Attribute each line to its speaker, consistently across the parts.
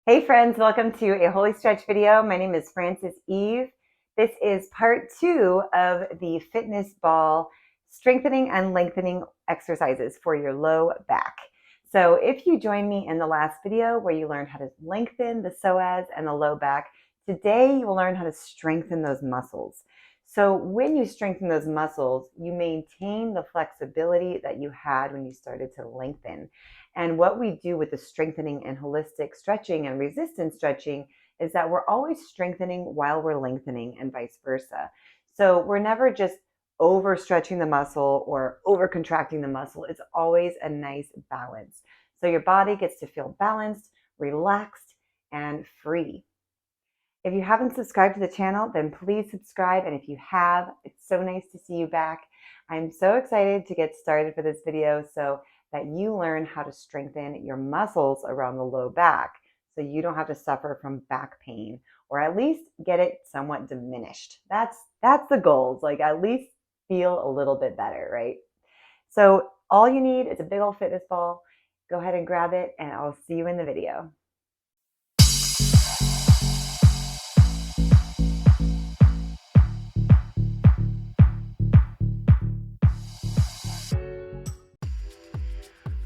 Speaker 1: Hey friends, welcome to a Holistretch video. My name is Frances Eve. This is part 2 of the fitness ball strengthening and lengthening exercises for your low back. So if you joined me in the last video where you learned how to lengthen the psoas and the low back, today you will learn how to strengthen those muscles. So when you strengthen those muscles, you maintain the flexibility that you had when you started to lengthen. And what we do with the strengthening and holistic stretching and resistance stretching is that we're always strengthening while we're lengthening and vice versa. So we're never just overstretching the muscle or over contracting the muscle. It's always a nice balance. So your body gets to feel balanced, relaxed, and free. If you haven't subscribed to the channel, then please subscribe. And if you have, it's so nice to see you back. I'm so excited to get started for this video so that you learn how to strengthen your muscles around the low back so you don't have to suffer from back pain, or at least get it somewhat diminished. That's the goal. Like at least feel a little bit better, right? So all you need is a big old fitness ball. Go ahead and grab it, and I'll see you in the video.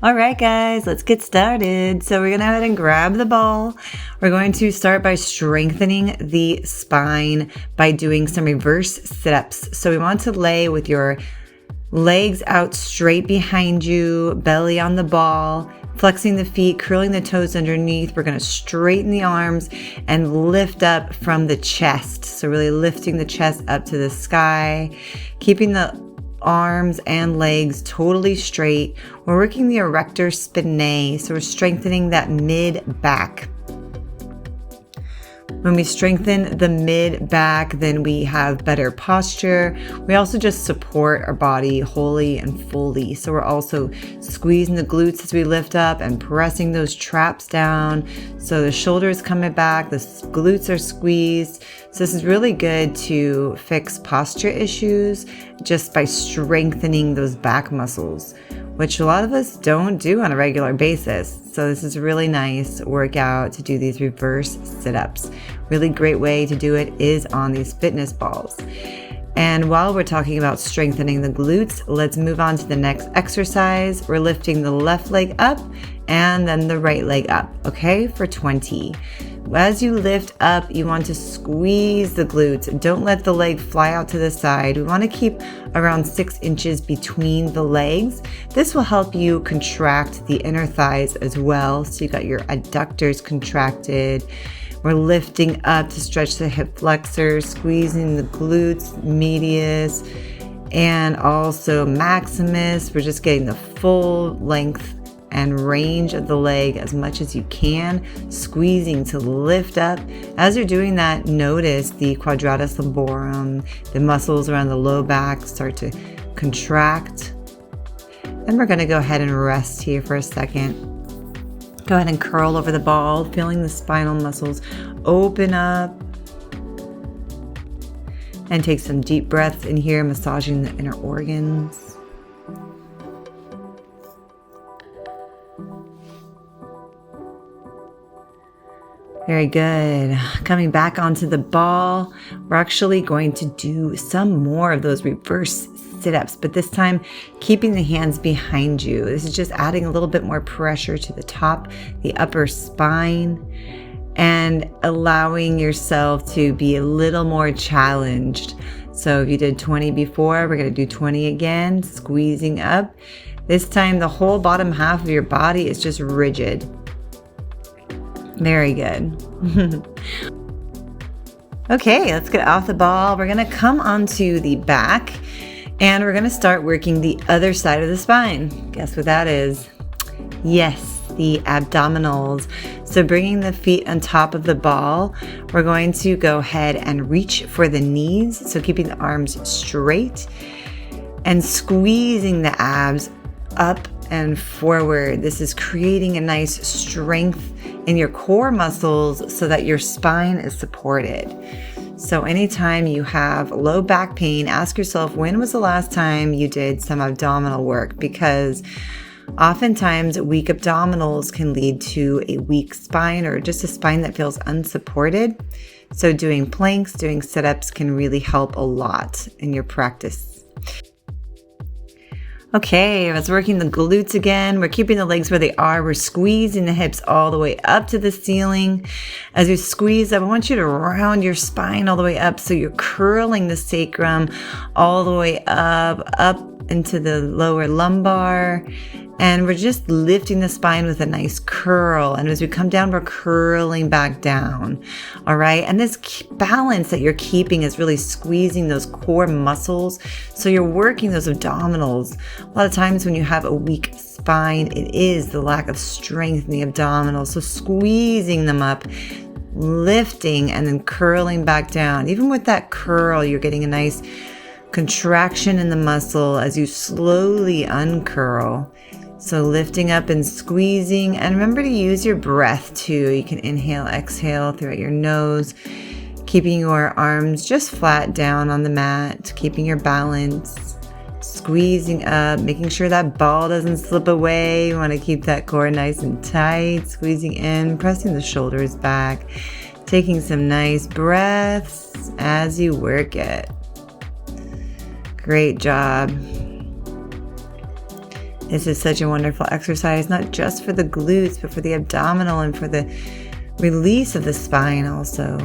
Speaker 1: All right, guys, let's get started. So we're going to go ahead and grab the ball. We're going to start by strengthening the spine by doing some reverse sit-ups. So we want to lay with your legs out straight behind you, belly on the ball, flexing the feet, curling the toes underneath. We're going to straighten the arms and lift up from the chest. So really lifting the chest up to the sky, keeping the arms and legs totally straight. We're working the erector spinae, so we're strengthening that mid back. When we strengthen the mid back, then we have better posture. We also just support our body wholly and fully. So we're also squeezing the glutes as we lift up and pressing those traps down. So the shoulders coming back, the glutes are squeezed. So this is really good to fix posture issues just by strengthening those back muscles, which a lot of us don't do on a regular basis. So this is a really nice workout to do these reverse sit-ups. Really great way to do it is on these fitness balls. And while we're talking about strengthening the glutes, let's move on to the next exercise. We're lifting the left leg up and then the right leg up, okay, for 20. As you lift up, you want to squeeze the glutes. Don't let the leg fly out to the side. We want to keep around 6 inches between the legs. This will help you contract the inner thighs as well. So you got your adductors contracted. We're lifting up to stretch the hip flexors, squeezing the glutes, medius, and also maximus. We're just getting the full length and range of the leg as much as you can, squeezing to lift up. As you're doing that, notice the quadratus lumborum, the muscles around the low back start to contract. And we're going to go ahead and rest here for a second. Go ahead and curl over the ball, feeling the spinal muscles open up. And take some deep breaths in here, massaging the inner organs. Very good. Coming back onto the ball, we're actually going to do some more of those reverse sit-ups, but this time keeping the hands behind you. This is just adding a little bit more pressure to the top, the upper spine, and allowing yourself to be a little more challenged. So if you did 20 before, we're going to do 20 again, squeezing up. This time the whole bottom half of your body is just rigid. Very good. Okay, let's get off the ball. We're going to come onto the back and we're going to start working the other side of the spine. Guess what that is? Yes, the abdominals. So bringing the feet on top of the ball, we're going to go ahead and reach for the knees. So keeping the arms straight and squeezing the abs up and forward. This is creating a nice strength in your core muscles so that your spine is supported. So anytime you have low back pain, ask yourself, when was the last time you did some abdominal work? Because Oftentimes, weak abdominals can lead to a weak spine or just a spine that feels unsupported. So doing planks, doing sit-ups can really help a lot in your practice. Okay, let's working the glutes again. We're keeping the legs where they are. We're squeezing the hips all the way up to the ceiling. As you squeeze up, I want you to round your spine all the way up so you're curling the sacrum all the way up into the lower lumbar. And we're just lifting the spine with a nice curl. And as we come down, we're curling back down. All right. And this balance that you're keeping is really squeezing those core muscles. So you're working those abdominals. A lot of times when you have a weak spine, it is the lack of strength in the abdominals. So squeezing them up, lifting, and then curling back down. Even with that curl, you're getting a nice contraction in the muscle as you slowly uncurl. So lifting up and squeezing, and remember to use your breath too. You can inhale, exhale throughout your nose, keeping your arms just flat down on the mat, keeping your balance, squeezing up, making sure that ball doesn't slip away. You want to keep that core nice and tight, squeezing in, pressing the shoulders back, taking some nice breaths as you work it. Great job. This is such a wonderful exercise, not just for the glutes, but for the abdominal and for the release of the spine also.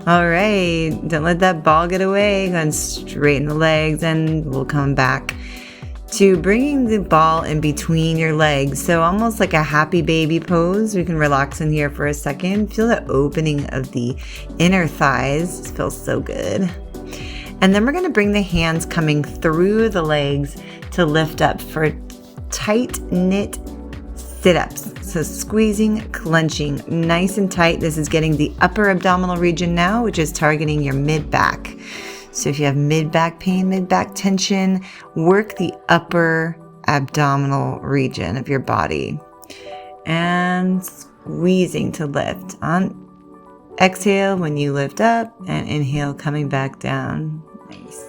Speaker 1: All right, don't let that ball get away. Go and straighten the legs, and we'll come back to bringing the ball in between your legs. So almost like a happy baby pose. We can relax in here for a second. Feel the opening of the inner thighs. This feels so good. And then we're going to bring the hands coming through the legs to lift up for tight knit sit-ups. So squeezing, clenching, nice and tight. This is getting the upper abdominal region now, which is targeting your mid-back. So if you have mid-back pain, mid-back tension, work the upper abdominal region of your body. And squeezing to lift. On exhale when you lift up, and inhale coming back down. Nice.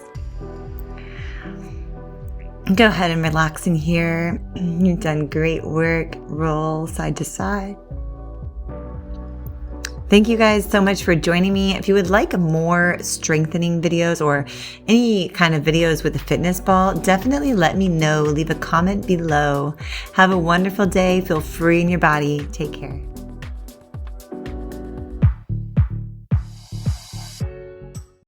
Speaker 1: Go ahead and relax in here. You've done great work. Roll side to side. Thank you guys so much for joining me. If you would like more strengthening videos or any kind of videos with the fitness ball, definitely let me know. Leave a comment below. Have a wonderful day. Feel free in your body. Take care.